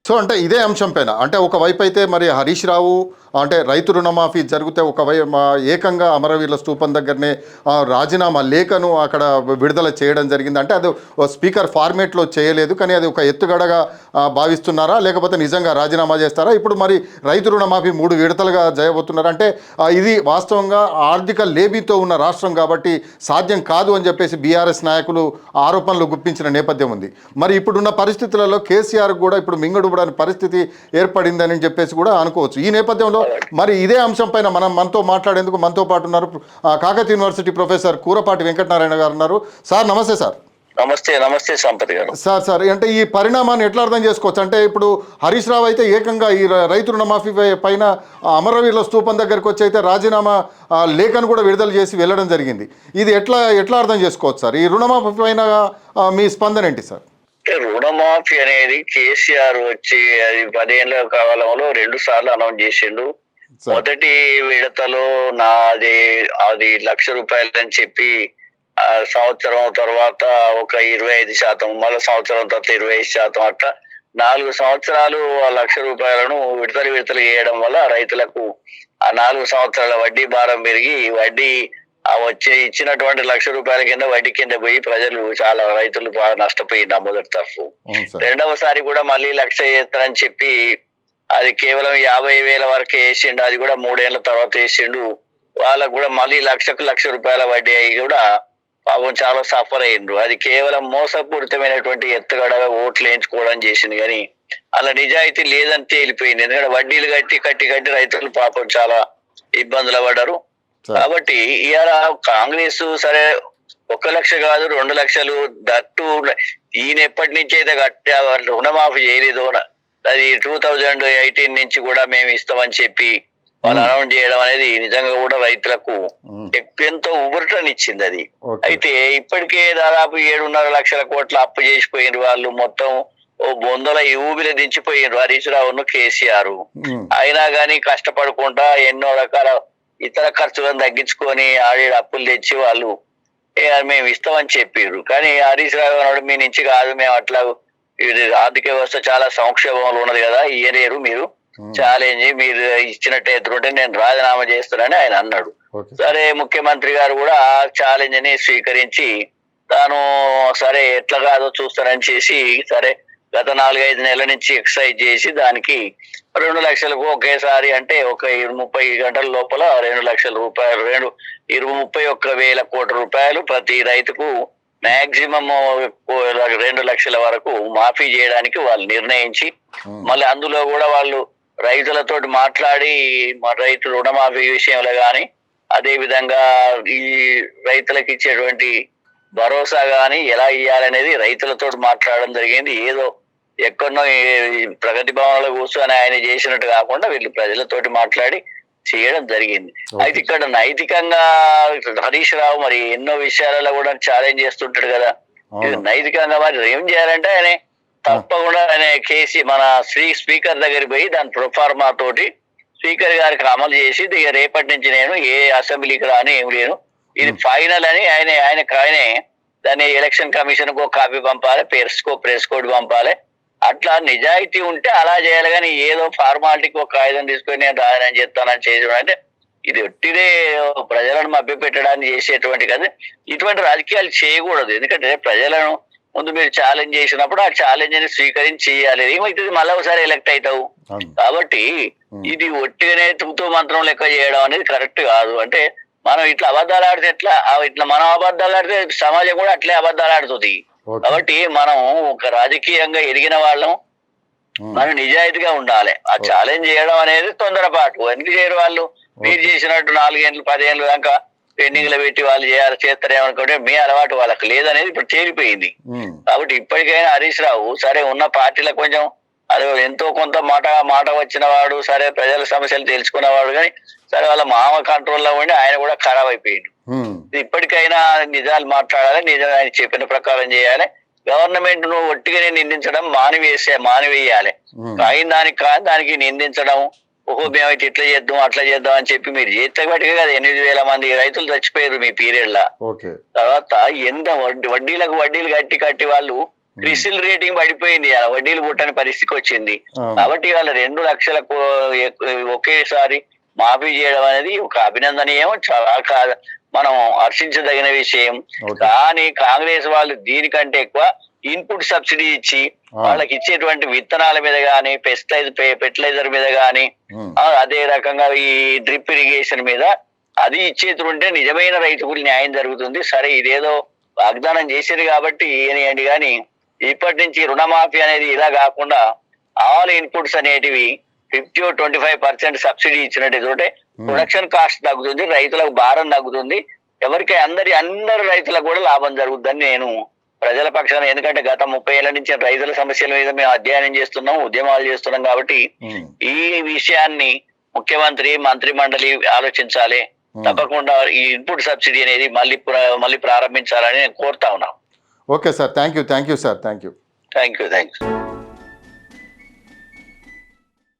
So అంటే ఇదే అంశం పైన అంటే ఒకవైపు అయితే మరి హరీష్ రావు అంటే రైతు రుణమాఫీ జరిగితే ఏకంగా అమరవీరుల స్తూపం దగ్గరనే రాజీనామా లేఖను అక్కడ విడుదల చేయడం జరిగింది. అంటే అది స్పీకర్ ఫార్మేట్లో చేయలేదు, కానీ అది ఒక ఎత్తుగడగా భావిస్తున్నారా, లేకపోతే నిజంగా రాజీనామా చేస్తారా? ఇప్పుడు మరి రైతు రుణమాఫీ 3 విడతలుగా చేయబోతున్నారు అంటే ఇది వాస్తవంగా ఆర్థిక లేబీతో ఉన్న రాష్ట్రం కాబట్టి సాధ్యం కాదు అని చెప్పేసి బీఆర్ఎస్ నాయకులు ఆరోపణలు గుప్పించిన నేపథ్యం ఉంది. మరి ఇప్పుడున్న పరిస్థితులలో కేసీఆర్ కూడా ఇప్పుడు మింగడుబడని పరిస్థితి ఏర్పడిందని చెప్పేసి కూడా అనుకోవచ్చు. ఈ నేపథ్యంలో మరి ఇదే అంశం పైన మనతో మాట్లాడేందుకు మనతో పాటు ఉన్నారు కాకతీయ యూనివర్సిటీ ప్రొఫెసర్ కూరపాటి వెంకటనారాయణ గారు ఉన్నారు. సార్ నమస్తే. సార్ నమస్తే. నమస్తే సంపత్ గారు. సార్ అంటే ఈ పరిణామాన్ని ఎట్లా అర్థం చేసుకోవచ్చు? అంటే ఇప్పుడు హరీష్ రావు అయితే ఏకంగా ఈ రైతు రుణమాఫీ పైన అమరవీరుల స్తూపం దగ్గరికి వచ్చి అయితే రాజీనామా లేఖను కూడా విడుదల చేసి వెళ్ళడం జరిగింది. ఇది ఎట్లా అర్థం చేసుకోవచ్చు సార్? ఈ రుణమాఫీ పైన మీ స్పందన ఏంటి సార్? రుణమాఫీ అనేది కేసీఆర్ వచ్చి అది 10 ఏళ్ల కాలంలో 2 సార్లు అనౌన్స్ చేసిండు. మొదటి విడతలో అది 1,00,000 అని చెప్పి సంవత్సరం తర్వాత ఒక 25%, మళ్ళీ సంవత్సరం తర్వాత 25%, అట్లా 4 సంవత్సరాలు ఆ ₹1,00,000 విడతలు చేయడం వల్ల రైతులకు ఆ 4 సంవత్సరాల వడ్డీ భారం పెరిగి వడ్డీ ఇచ్చినటువంటి ₹1,00,000 కింద వడ్డీ కింద పోయి ప్రజలు చాలా రైతులు బాగా నష్టపోయింది మొదటి తరఫు. రెండవసారి కూడా మళ్ళీ 1,00,000 చేస్తారని చెప్పి అది కేవలం 50,000 వరకు వేసిండు. అది కూడా 3 ఏళ్ల తర్వాత వేసిండు. వాళ్ళకు కూడా మళ్ళీ ₹1,00,000 వడ్డీ అయ్యి కూడా పాపం చాలా సఫర్ అయ్యిండ్రు. అది కేవలం మోసపూరితమైనటువంటి ఎత్తుగడగా ఓట్లు వేయించుకోవడం చేసింది, కానీ అలా నిజాయితీ లేదని తేలిపోయింది. ఎందుకంటే వడ్డీలు కట్టి రైతులు పాపం చాలా ఇబ్బందులు పడ్డారు. కాబట్టి ఇవాళ కాంగ్రెస్ సరే 1,00,000 కాదు 2,00,000 దట్టు ఈయన ఎప్పటి నుంచి అయితే రుణమాఫీ చేయలేదు, అది 2018 నుంచి కూడా మేము ఇస్తామని చెప్పి వాళ్ళు అనౌన్స్ చేయడం అనేది నిజంగా కూడా రైతులకు ఎంతో ఊరటనిచ్చింది. అది అయితే ఇప్పటికే దాదాపు 7.5 లక్షల కోట్ల అప్పు చేసిపోయినారు వాళ్ళు. మొత్తం బొందల ఊబిలో దించిపోయినారు హరీష్ రావును కేసీఆర్. అయినా కానీ కష్టపడకుండా ఎన్నో రకాల ఇతర ఖర్చులను తగ్గించుకొని ఆడేడు అప్పులు తెచ్చి వాళ్ళు మేము ఇస్తామని చెప్పారు. కానీ హరీష్ రావు అన్నాడు, మీ నుంచి కాదు, మేము అట్లా ఆర్థిక వ్యవస్థ చాలా సంక్షోభంలో ఉన్నది కదా, ఇయ్యలేరు మీరు, ఛాలెంజ్ మీరు ఇచ్చినట్టు ఎదురుంటే నేను రాజీనామా చేస్తానని ఆయన అన్నాడు. సరే ముఖ్యమంత్రి గారు కూడా ఆ ఛాలెంజ్ ని స్వీకరించి తాను సరే ఎట్లా కాదో చూస్తానని చేసి సరే గత 4-5 నెలల నుంచి ఎక్సర్సైజ్ చేసి దానికి 2 లక్షలకు ఒకేసారి అంటే ఒక 30 గంటల లోపల ₹2,00,000 21,000 కోట్ల రూపాయలు ప్రతి రైతుకు మాక్సిమం 2 లక్షల వరకు మాఫీ చేయడానికి వాళ్ళు నిర్ణయించి మళ్ళీ అందులో కూడా వాళ్ళు రైతులతోటి మాట్లాడి రైతు రుణమాఫీ విషయంలో కానీ అదే విధంగా ఈ రైతులకు ఇచ్చేటువంటి భరోసా గాని ఎలా ఇవ్వాలనేది రైతులతో మాట్లాడడం జరిగింది. ఏదో ఎక్కడో ప్రగతి భవన్లో కూర్చొని ఆయన చేసినట్టు కాకుండా వీళ్ళు ప్రజలతోటి మాట్లాడి చేయడం జరిగింది. అయితే ఇక్కడ నైతికంగా హరీష్ రావు మరి ఎన్నో విషయాలలో కూడా ఛాలెంజ్ చేస్తుంటాడు కదా, నైతికంగా మరి ఏం చేయాలంటే ఆయన తప్పకుండా ఆయన మన స్పీకర్ దగ్గరికి పోయి దాని ప్రొఫార్మా తోటి స్పీకర్ గారికి అమలు చేసి రేపటి నుంచి నేను ఏ అసెంబ్లీకి రాని ఏం లేను, ఇది ఫైనల్ అని ఆయనే దాన్ని ఎలక్షన్ కమిషన్ కు కాపీ పంపాలి, ప్రెస్ కోడ్ పంపాలి. అట్లా నిజాయితీ ఉంటే అలా చేయాలి, కానీ ఏదో ఫార్మాలిటీకి ఒక కాగితం తీసుకొని నేను రాజీనామా చేస్తానని చేయడం అంటే ఇది ఒట్టిదే ప్రజలను మభ్య పెట్టడానికి చేసేటువంటి కదా. ఇటువంటి రాజకీయాలు చేయకూడదు. ఎందుకంటే ప్రజలను ముందు మీరు ఛాలెంజ్ చేసినప్పుడు ఆ ఛాలెంజ్ ని స్వీకరించి చేయాలి. ఏమైతుంది మళ్ళీ ఒకసారి ఎలక్ట్ అవుతావు. కాబట్టి ఇది ఒట్టిగానే తూతూ మంత్రం లెక్క చేయడం అనేది కరెక్ట్ కాదు. అంటే మనం ఇట్లా అబద్ధాలు ఆడితే ఇట్లా మనం అబద్ధాలు ఆడితే సమాజం కూడా అట్లే అబద్ధాలు ఆడుతుంది. కాబట్టి మనం ఒక రాజకీయంగా ఎదిగిన వాళ్ళం, మనం నిజాయితీగా ఉండాలి. ఆ ఛాలెంజ్ చేయడం అనేది తొందరపాటు. ఎందుకు చేయరు వాళ్ళు? మీరు చేసినట్టు 4 ఏళ్ళు 10 ఏళ్ళు దాకా పెండింగ్ లో పెట్టి వాళ్ళు చేస్తారేమనుకుంటే మీ అలవాటు వాళ్ళకి లేదనేది ఇప్పుడు తేలిపోయింది. కాబట్టి ఇప్పటికైనా హరీష్ రావు సరే ఉన్న పార్టీలో కొంచెం అది ఎంతో కొంత మాట వచ్చిన వాడు, సరే ప్రజల సమస్యలు తెలుసుకున్నవాడు, కానీ సరే వాళ్ళ మామ కంట్రోల్లో ఉండి ఆయన కూడా ఖరాబ్ అయిపోయాడు. ఇప్పటికైనా నిజాలు మాట్లాడాలి, నిజం ఆయన చెప్పిన ప్రకారం చేయాలి. గవర్నమెంట్ ను ఒట్టిగానే నిందించడం మానివేయాలి. దానికి నిందించడం, మేమైతే ఇట్లా చేద్దాం అట్లా చేద్దాం అని చెప్పి మీరు చేస్తే బట్టిగా కదా 8,000 మంది రైతులు చచ్చిపోయారు మీ పీరియడ్ లా. తర్వాత ఎంత వడ్డీలు కట్టి వాళ్ళు క్రిసిల్ రేటింగ్ పడిపోయింది, ఆ వడ్డీలు పుట్టని పరిస్థితికి వచ్చింది. అవును. కాబట్టి వాళ్ళ 2 లక్షలకు ఒకేసారి మాఫీ చేయడం అనేది ఒక అభినందనీయం, చాలా మనం హర్షించదగిన విషయం. ఓకే. కానీ కాంగ్రెస్ వాళ్ళు దీనికంటే ఎక్కువ ఇన్పుట్ సబ్సిడీ ఇచ్చి వాళ్ళకి ఇచ్చేటువంటి విత్తనాల మీద గానీ, ఫెర్టిలైజర్ మీద గానీ, ఉమ్. అదే రకంగా ఈ డ్రిప్ ఇరిగేషన్ మీద అది ఇచ్చేటుంటే నిజమైన రైతుకు న్యాయం జరుగుతుంది. సరే, ఇదేదో వాగ్దానం చేసేది కాబట్టి ఏనియండి, కానీ ఇప్పటి నుంచి రుణమాఫీ అనేది ఇలా కాకుండా ఆల్ ఇన్పుట్స్ అనేటివి 50-25% సబ్సిడీ ఇచ్చినట్టు ప్రొడక్షన్ కాస్ట్ తగ్గుతుంది, రైతులకు భారం తగ్గుతుంది, ఎవరికి అందరు రైతులకు కూడా లాభం జరుగుతుందని నేను ప్రజల పక్షాన, ఎందుకంటే గత 30 ఏళ్ల నుంచి రైతుల సమస్యల మీద మేము అధ్యయనం చేస్తున్నాం, ఉద్యమాలు చేస్తున్నాం. కాబట్టి ఈ విషయాన్ని ముఖ్యమంత్రి, మంత్రి మండలి ఆలోచించాలి. తప్పకుండా ఈ ఇన్పుట్ సబ్సిడీ అనేది మళ్ళీ ప్రారంభించాలని నేను కోరుతా ఉన్నాను. Okay sir, thank you sir, thank you. Thank you.